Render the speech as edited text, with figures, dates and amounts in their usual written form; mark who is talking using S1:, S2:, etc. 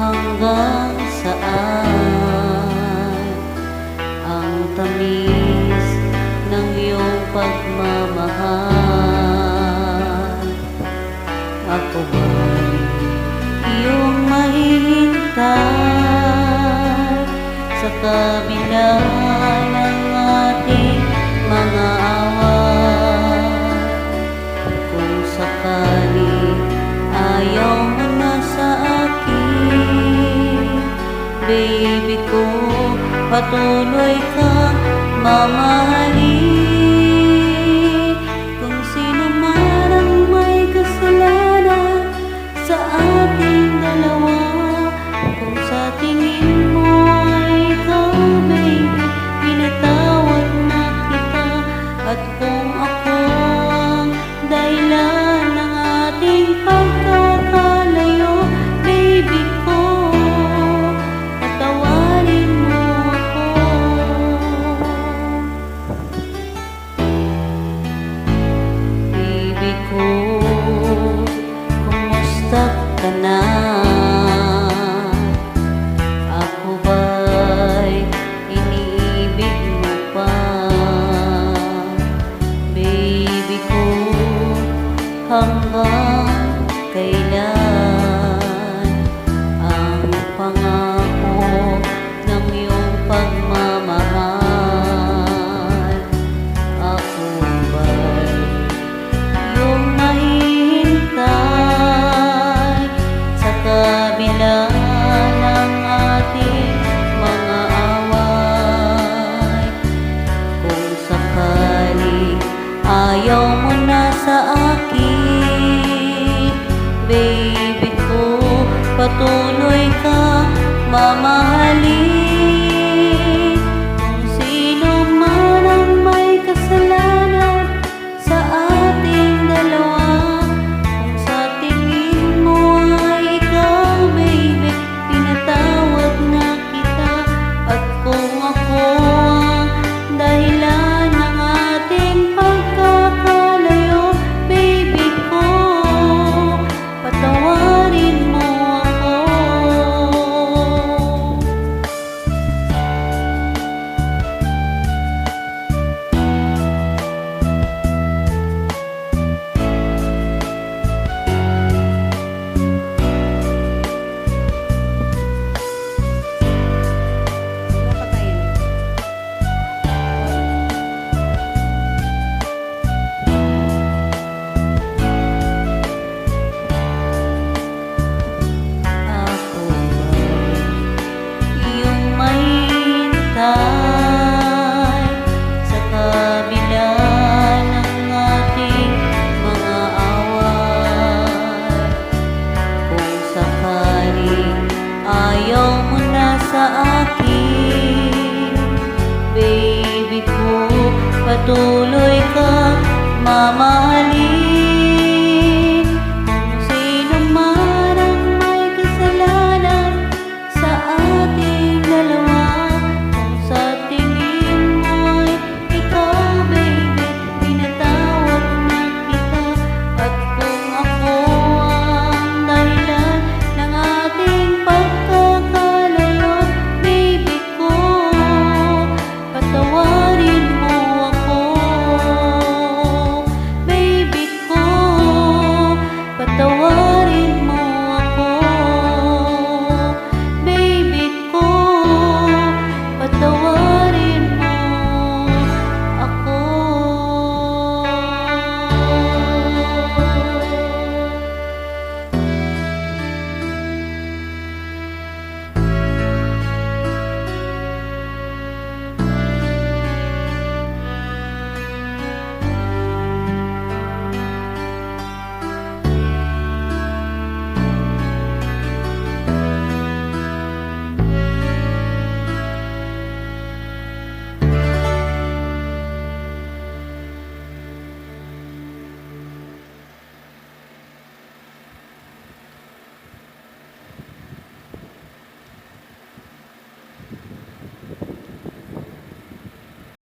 S1: hanggang saan ang tamis ng iyong pagmamahal. Ako ba'y iyong mahihintay sa kabila ng ating mga away? Kung sakali ayaw mo na sa akin, baby ko, patuloy kang mamahalin. Kung sino man ang may kasalanan sa ating dalawa, kung sa tingin mo ay ikaw, baby, pinatawad na kita. At kung ako ang dahilan ng ating pagkakalayo, baby ko, patawarin mo ako. Baby ko, kumusta ka na? Ako ba'y iniibig mo pa? Baby ko, hanggang kailan ang pangako ng iyong pagmamahal? Ako ba'y iyong mahihintay sa kabila ng ating mga away? Kung sakaling ayaw mo na sa akin, baby ko, patuloy kang mamahalin. Kung sino man ang may kasalanan sa ating dalawa, kung sa tingin mo ay ikaw, baby, pinatawad na kita. At kung ako ang dahilan ng ating pagkakalayo, baby ko, patawarin mo ako. Ako ba'y iyong mahihintay sa kabila ng ating mga away? Kung sakaling ayaw mo na sa akin, baby ko, patuloy kang mamahalin.